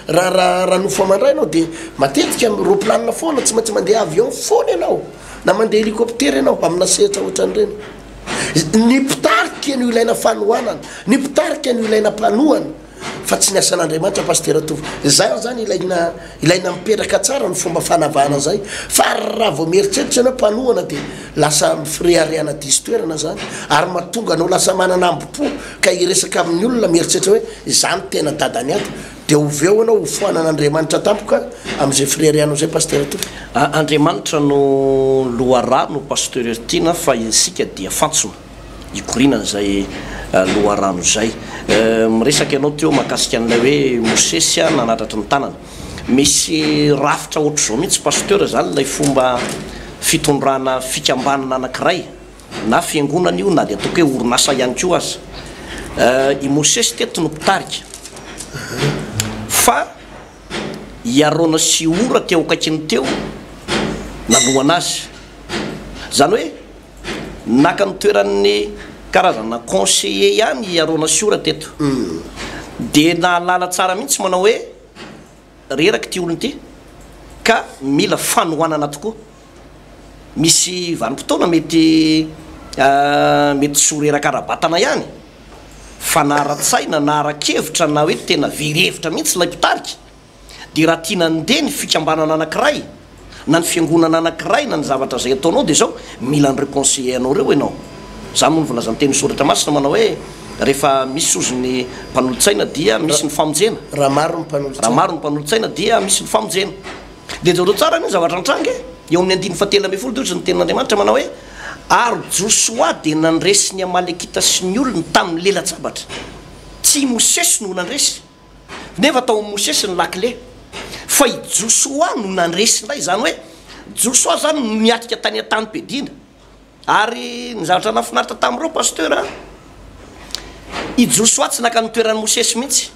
raha nofo amandray anao dia matetika roplanina foana tsy maintsy mandeha avion foana ianao na mandeha hélicoptère ianao amina sehatra ohatran'ireny ny mpitarika no ilaina fanohanana ny mpitarika no ilaina mpanohana fa tsy ny asan'Andriamanitra pastera tovy za zany ilaina mipetraka tsara ny fomba fanavahana zay fa raha vao mieritreritra anao mpanohana dia lasa mifreareana diso toerana zany ary mahatonga anao lasa manana ambopo ka iresaka amin'ny olona mieritreritra hoe zany tena dadany ato dia oveo anao hofoanan'Andriamanitra tampoka amin'izay freareanao zay pastera tovy Andriamanitra no lohara no pastera tiana fa isika dia fantsona ikorinana zay loharano zay miresaka ianao teo mahakasika an'ilay hoe Mosesy nanatratry ny tanana misy rafitra ohatr' zao mihitsy pastera zany lay fomba fitondrana fikambanana anankiray na fiangonana io na dia ataoko hoe orinasa ihany koa aza i Mosesy teto no mpitarika fa iarona sy ora teo akaikiny teo nalohana azy zany hoe naka ny toeran'ny karazana conseiller ihany iarona sy ora teto dia nahalala tsara mihitsy manao hoe reraka ty olony ty ka mila fanohanana tokoa misy vanim-potoana mety sy ho reraka ara-batana ihany fa nahara-tsaina nahara-kevitra na hoe tena verevitra mihitsy lay mpitarika dia raha tiana andeha ny fikambanana anankiray na ny fiangonana anankiray na ny zavatra zay ataonao dia zao mila nyreo conseiller anao reo ianao zany moa ny volazany teny soratra masina manao hoe rehefa misy ozony mpanolotsaina dia misy ny famonjena raha maro ny mpanolotsaina dia misy ny famonjena dia zao tsara ny zavatra antrangy eo amin'ny 9 dia ny tenin'Andriamanitra manao hoe ary Josoa dia nandresy ny Amalekita sy ny olony tamin'ny lela-tsabatra tsy Mosesy no nandresy nefa tao Mosesy ny lakile fa i Josoa no nandresy ndray zany hoe Josoa zany niatrika tany an-tany bedina ary ny zavatra nafinaritra tamin'ireo pastera i Josoa tsy naka ny toeran'ny Mosesy mihitsy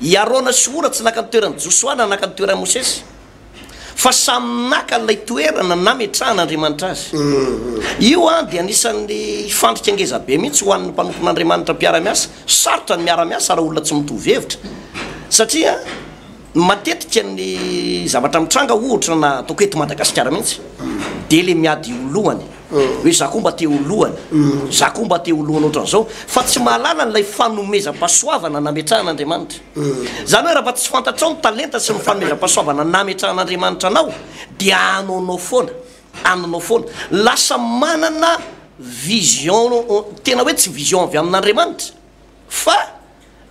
i Arona sy ora tsy naka ny toeran'ny Josoa na naka ny toeran'ny Mosesy fa samy naka lay toerana nametrahan'Andriamanitra azy io dia anisan'ny fandrika angezabe mihitsy ho an'ny mpanompon'Andriamanitra mpiara-miasa sarotra ny miara-miasa raha olona tsy mitovy hevitra satria matetika ny zavatra mitranga ohatra na ataoko eto Madagasikara mihitsy dia le miady olohany hoe za koa mba te olohany za koa mba te olohany ohatran'izao fa tsy mahalala n'ilay fanomezam-pahasoavana nametrahan'Andriamanitra zany hoe raha fa tsy fantatrao ny talenta sy ny fanomezam-pahasoavana nametrahan'Andriamanitra anao dia anonao foana lasa manana vision tena hoe tsy vision avy amin'Andriamanitra fa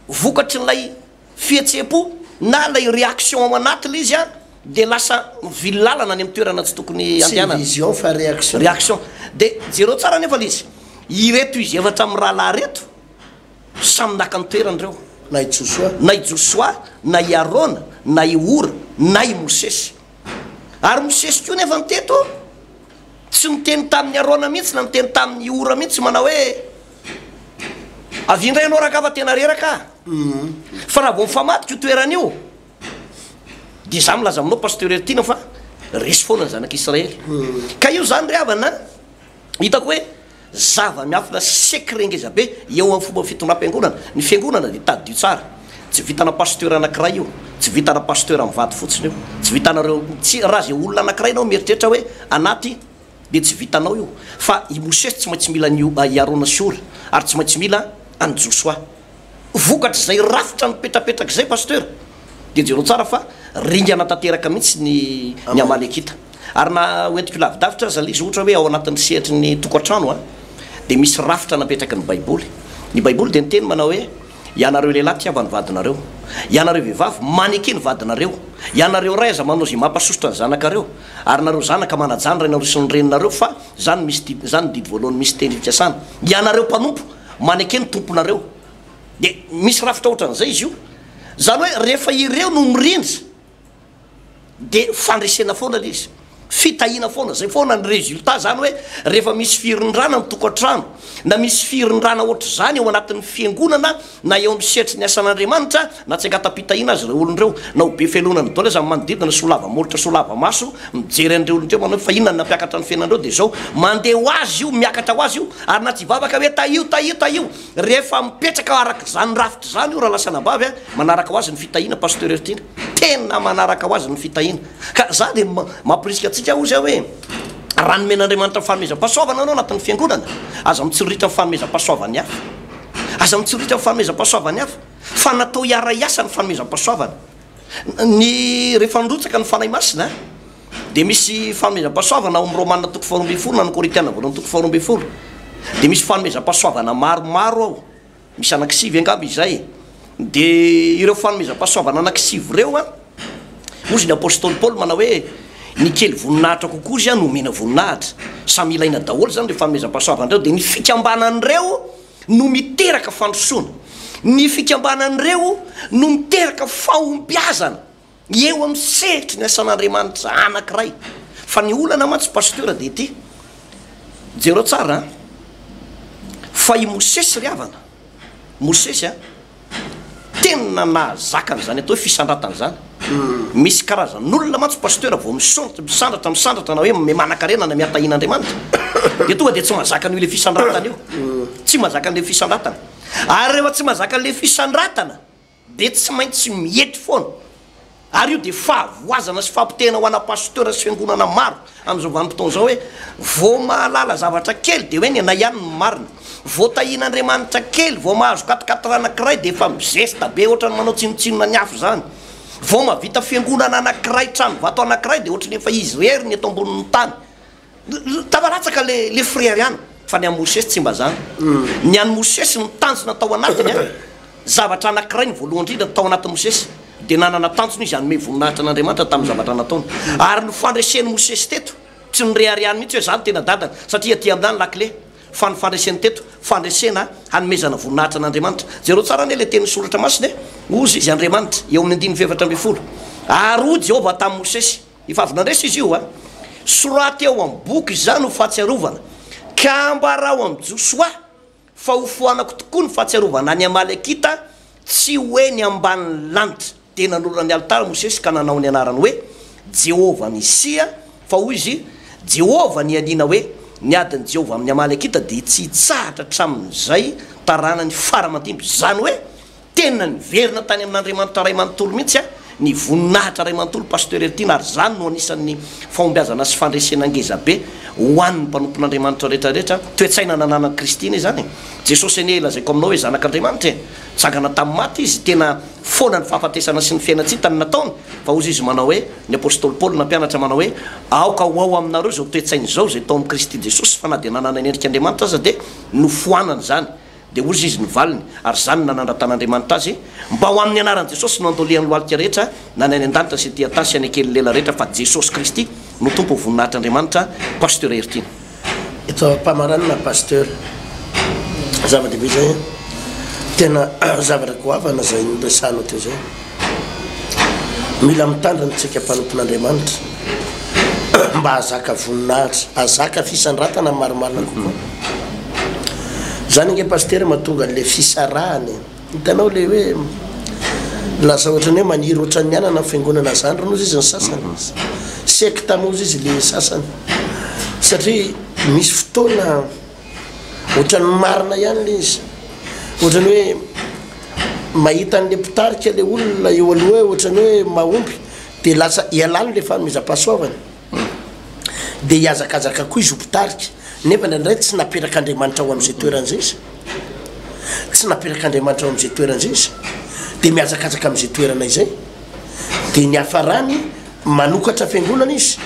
vokatry n'ilay fihetsepo na lay réaction ao anatiny izy dia lasa vilalana any amin'ny toerana tsy tokony andehanana vision fa réaction dia jereo tsara nefa lizy ireto izy efatra amin'ny rahalahy reto samy naka ny toerany reo na i Josoa na i Arona na i Ora na i Mosesy ary Mosesy koa nefa niteto tsy niteny tamin'ny Arona mihitsy na niteny tamin'ny Ora mihitsy manao hoe avindray anao raka fa tena reraka fa raha vao mifamatika io toerana io dia za milaza aminao pasteur Ertina fa resy foana ny zanak'Israely ka io zany ry havana hitako hoe zava-miafina secret ngeza be eo amin'ny fomba fitondram-piangonana ny fiangonana dia tadio tsara tsy vitana pasteur anankiray io tsy vitana pasteur mivady fotsiny io tsy vitanareo tsy raha zay olona anankiray nao mieritreritra hoe anaty dia tsy vitanao io fa i Mosesy tsy maintsy mila iarona sy ora ary tsy maintsy mila any Josoa vokatra zay rafitra nipetrapetraka zay pasteur dia jereo tsara fa ringana tanteraka mihitsy ny Amalekita ary na hoentiko lavidavitra za izy ohatra hoe ao anatin'ny sehatry ny tokantrano dia misy rafitra napetraka ny baiboly dia niteny manao hoe ianareo lehilahy tiavany vadinareo ianareo vehivavy maneky ny vadinareo ianareo ray aza manao zay mampasosotra ny zanakareo ary nareo zanaka manajany rainareo sy ny reninareo fa zany didy voalohany misy teny fikasana ianareo mpanompo maneky ny tomponareo dia misy rafitra ohatran'izay izy io zany hoe rehefa ireo no mirindra dia fandresena foana le izy fitahina foana zay foana ny résultat zany hoe rehefa misy firindrana ny tokantrano na misy firindrana ohatra zany eo anatin'ny fiangonana na eo amin'ny sehatry ny asan'Andriamanitra na tsy angatapitahina azy reo olon'ireo na ho be felonany daholo za manodidina solava molotra solava maso mijery an'ireo olon'ireo manao fa inona nampiakatra ny fiainandreo dia zao mandeha ho azy io miakatra ho azy io ary na tsy vavaka hoe taio rehefa mipetraka araka zany rafitra zany io raha lasa nabavy manaraka ho azy ny fitahina pasteur Ertina tena manaraka ho azy ny fitahina ka za dia mampirisika atsika ozy hoe raha nomen'Andriamanitra fanomezam-pahasoavana anao anatin'ny fiangonana aza mitsoritra ny fanomezam-pahasoavany hafa aza mitsoritra ny fanomezam-pahasoavany hafa fa natao hiara-iasa ny fanomezam-pahasoavana ny rehefa nrotsaka ny fanahy masina dia misy fanomezam-pahasoavana ao amin'ny Romanina 4:20 na ny Korintiana 2:20 dia misy fanomezam-pahasoavana maromaro ao misy anankisivy angamba izay dia ireo fanomezam-pahasoavana anankisivy ireo ozy ny apôstôly Paoly manao hoe ny kely voninahitra kokoa izy nomena voninahitra samy ilaina daholo zany le fanomezam-pahasoavandreo dia ny fikambanan'ireo no miteraka fandrosoana ny fikambanan'ireo no miteraka fahombiazana eo amin'ny sehitry ny asan'Andriamanitra anankiray fa ny olana mantsy pasteur dia ty jereo tsara fa i Mosesy ry havana Mosesy tena nahazakana zany atao hoe fisandratana zany misy karazan'olona mantsy pasteur vao misandratra na hoe manankarena na miatahin'Andriamanitra dia tonga dia tsy mahazaka an'io le fisandratana io tsy mahazaka an'le fisandratana ary rehefa tsy mahazaka an'le fisandratana dia tsy maintsy mihetry foana ary io dia fahavoazana sy fampitehana ho ana pasteur sy fiangonana maro amin'izao vanim-potoana zao hoe vao mahalala zavatra kely dia hoe ny ana ihany ny marina vao tahin'Andriamanitra kely vao mahazo katikatra anankiray dia efa mizesta be ohatra ny manao tsinotsinona ny afo zany vao mavita fiangonana anankiray trano vato anankiray dia ohatrany efa izy rery ny eto ambonin'ny tany tavaratsaka le frère ihany fa ny an'ny Mosesy tsy mba zany ny an'ny Mosesy nitanjona tao anatiny zavatra anankiray ny voalohany indrindra tao anatin'ny Mosesy dia nanana tanjona izy anome voninahitra an'Andriamanitra tamin'ny zavatra nataony ary ny fandresen'ny Mosesy teto tsy nirehariany mihitsy hoe zany tena dadana satria ty amin'any lakle fa ny fandreseny teto fandresena hanomezana voninahitra an'Andriamanitra jereo tsara ane le teny soratra masina ozy izy Andriamanitra eo amin'ny 9:20 ary o Jehovah tamin'ny Mosesy ifavonandresy izy io soraty eo amin'ny boky zany ho fahatsiarovana ka ambarao amin'ny Josoa fa ho foanako tokoa ny fahatsiarovana any Amalekita tsy hoe ny ambanin'ny lanitra dia nanorona ny altara Mosesy ka nanao ny anarany hoe Jehovah Nisia fa hoy izy Jehovah ny aniana hoe ny adiny Jehovah amin'ny Amalekita dia tsy hitsahatra hatramin'izay tarana ny faramatimby zany hoe tena niverina tany amin'Andriamanitra ray manontolo mihitsy ny voninahitra ray manontolo pasteur Ertina ary zany no anisan'ny fahombiazana sy fandresena ngeza be ho an'ny mpanompon'Andriamanitra rehetrarehetra toetsaina nananan'i Kristina zany Jesosy eny lazaiko aminao hoe zanak'Andriamanitra tsangana tamin'ny maty izy tena foana ny fahafatesana sy ny fiainatsitany nataony fa ozy izy manao hoe ny apôstôly Paoly nampianatra manao hoe aoka ho ao aminareo zao toetsainy zao zay tao amin'ny Kristy Jesosy fa na dia nanana ny endrik'Andriamanitra aza dia nofoanany zany dia ozy izy nivaliny ary zany nanandratan'Andriamanitra azy mba ho amin'ny anaran'i Jesosy no andolian'ny lohalika rehetra na ny any an-danitra sy ty atany sy any kely lela rehetra fa Jesosy Kristy no tompo voninahitr'Andriamanitra pasteur Ertina eto mpamaranina pasteur zava-dehibe zay tena zavatra goavana zay noresanao teo zay mila mitandrana tsika mpanompon'Andriamanitra mba azaka voninahitra azaka fisandratana maromarina kokoa zany nge pasteur mahatonga le fisarahany hitanao le hoe lasa ohatrany hoe maniry ohatran'ny anana fiangonana zany ronozy izy ny sasany sekta mozy izy le sasany satria misy fotoana ohatran'ny marina ihany le izy ohatrany hoe mahita an'le mpitarika le olona eo aloha hoe ohatrany hoe mahomby dia lasa ialany le fanomezam-pahasoavana dia hiazakazaka koa izy ho mpitarika nefa ndraindray tsy naperaka andriamanitra ao amin'izay toeran'izay izy tsy naperaka andriamanitra ao amin'izay toeran'izay izy dia miazakazaka amin'izay toerana izay dia ny hafarany manokatra fiangonana izy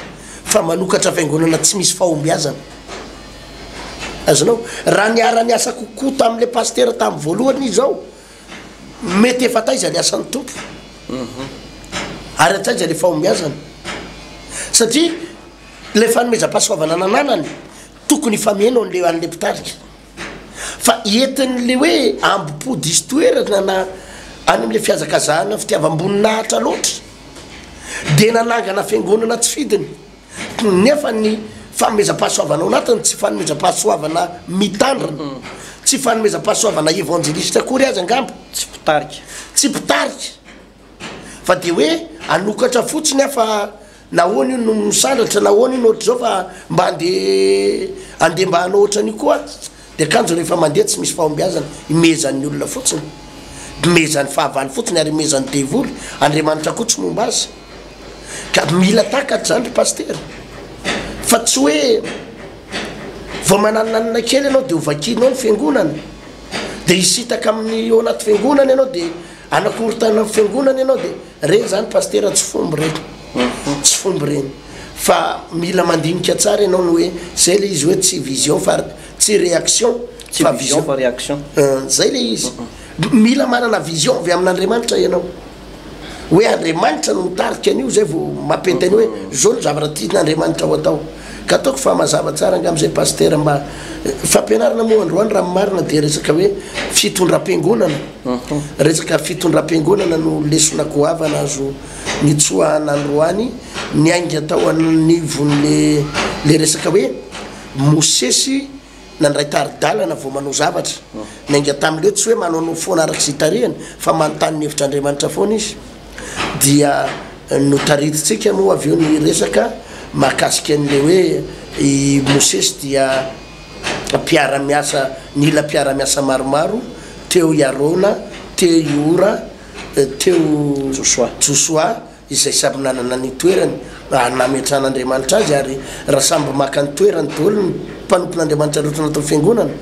fa manokatra fiangonana tsy misy fahombiazana azonao raha niara-ny asa kokoa tamin'le pastera tamin'ny voalohany izy ao mety efa taiza le asan'ny tompo ary ataiza le fahombiazana satria le fanomezam-pahasoavana nananany tokony fameno an'le an'le mpitarika fa entin'le hoe ambopody izy toerana na any am'le fiazakazahana fitiavam-boninahitra loatra dia nanangana fiangonana tsy fidiny nefa ny fanomezam-pahasoavana ao anatiny tsy fanomezam-pahasoavana mitandrina tsy fanomezam-pahasoavana evangelista kory azy angamba tsy mpitarika fa dia hoe anokatra fotsiny afa nahoany io no misandratra nahoany io no ohatra zao fa mba andeha mba hanao ohatrany koa dia akanjo rehefa mandeha tsy misy fahombiazana imezan'ny olona fotsiny mezan'ny fahavany fotsiny ary mezan'ny devoly andriamanitra koa tsy momba azy ka mila takatra zany ry pastera fa tsy hoe vao mananonanina kely ianao dia hovakinao ny fiangonana dia hisitaka amin'ny eo anaty fiangonana ianao dia anakorytana amin'ny fiangonana ianao dia reny zany pastera tsy fomby reny tsy fomby reny fa mila mandinika tsara ianao no hoe zay le izy hoe tsy vision fa tsy réaction fa vision fa réaction zay le izy mila manana vision avy amin'andriamanitra ianao hoe andriamanitra no mitarika an'io zay vao mampety any hoe zao no zavatra tian'andriamanitra ho atao ka ataoko fa mazava tsara nga am'izay pastera mba fampianarana moa androany raha marina dia resaka hoe fitondram-piangonana resaka fitondram-piangonana no lesonako havana azo nitsoahana androany ny ainga atao anivon'le resaka hoe mosesy nandray taridalana vao manao zavatra nainga tam'leo tsy hoe manao no foana araka zay tarehany fa manontany ny hevitra andriamanitra foana izy dia no tariditsika moa avy eo ny resaka mahakasika an'le hoe i mosesy dia mpiara-miasa nila mpiara-miasa maromaro teo iarona teo iora teo josoa izay samby nanana ny toerany nametran'andriamanitra azy ary raha samby maka ny toerany daholo ny mpanompon'andriamanitra loatra natao fiangonana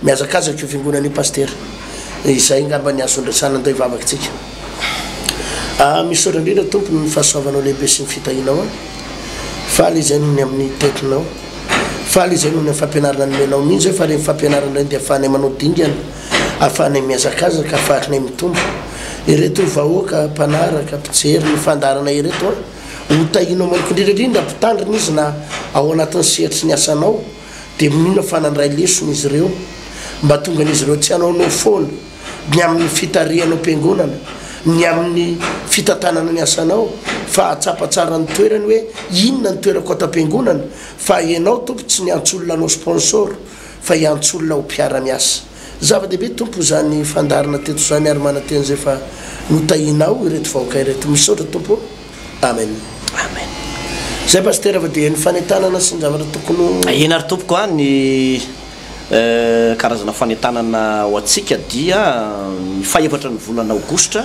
miazakazaka io fiangonana io pastera izay ngamba ny azo ndrasana andao ivavakytsika misy ora indrindra tompony ny fahasoavanao lehibe sy ny fitahinao a faly izay nohony amin'ny tetinao faly izay nohony fampianarana nomenao mihitsy hoe fa re fampianarana dia ahafahanay manao dingana ahafahanay miazakazaka ahafahanay mitombo ireto vahoaka mpanaraka mpijery ny fandarana ireto a hotahinao manoko indrindrandrindra mpitandrina izy na ao anatin'ny sehatry ny asanao dia minona fanandray lesony izy ireo mba tonga n'izy ireo tsy hanaonao foana ny amin'ny fitarihanao mpiangonana ny amin'ny fitantanana ny asanao fa atsapatsara ny toerany hoe inona ny toerako atam-piangonana fa ianao tompo tsy ny antsolona anao sponsor fa iantsolona ho mpiara-miasa zava-dehibe tompo zany fandarina teto zany ary manaten'izay fa notahinao ireto vahoaka ireto misaotra tompo amen amen zay pastera fa dia ny fanentanana sy ny zavatra tokony ena ary tompoko a ny karazana fanentanana ho atsika dia ny faefatra ny volana aogostra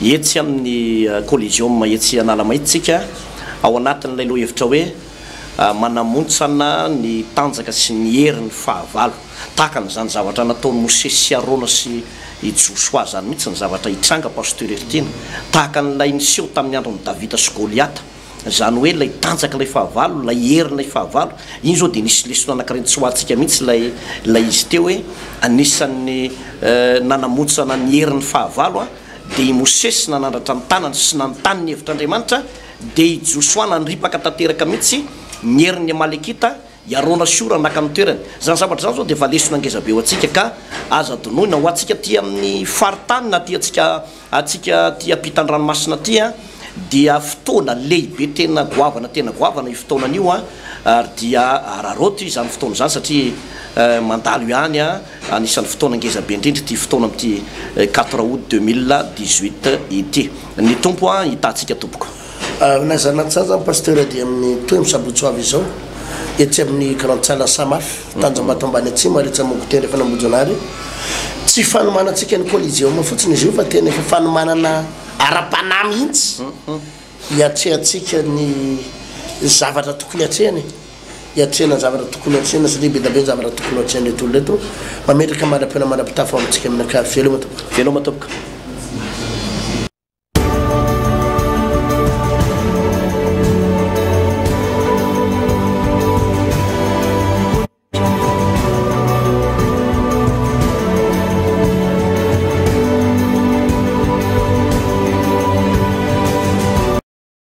etsy amin'ny collegium etsy analamaitsika ao anatin'ilay loha hevitra hoe manamontsana ny tanjaka sy ny herin'ny fahavalo tahaka n'izany zavatra nataony mosesy arona sy ijosoa zany mihitsy ny zavatra hitranga pasteurertina tahaka n'ilay niseho tamin'ny andron'ny davida sy goliata zany hoe lay tanjaka lay fahavalo lay herin'lay fahavalo iny zao dia nisy lesona anakireny tsy hoantsika mihitsy lay izy teo hoe anisan'ny nanamontsana ny herin'ny fahavalo a dia i mosesy nanandratra ny tanany sy nanontany ny hevitr'andriamanitra dia i josoa nanripaka tanteraka mihitsy ny herin'ny amalekita iarona siora naka ny toerany zany zavatra zany zao dia efa lesona angezabe ho atsika ka aza donoina ho atsika ty amin'ny faritany na ty atsika ty ampitandranomasina ty a dia fotoana lehibe tena goavana io fotoanan'io a ary dia araroto izy amin'ny fotoana zany satria mandalo ihany a anisan'ny fotoana ngezabe indrindra ty fotoana amty 4 août 2018 ity ny tompo a hitantsika tompoko nazanaty zany zany pasteur dia amin'ny toe misabotsoavy izao etsy amin'ny grandsala samafy tanjombato ambany atsimo aretsa mogoter efa nambojonary tsy fanomanantsika ny coliseum fotsiny izy io fa tena efa fanomanana ara-pana mihitsy hiatrehatsika ny zavatra tokony atsehany hiatrehana zavatra tokony atsehana satria be dabe ny zavatra tokony atsehany reto olo reto mametraka manam-pena manam-pitafo amintsika amin'ny akavy veloma tompoko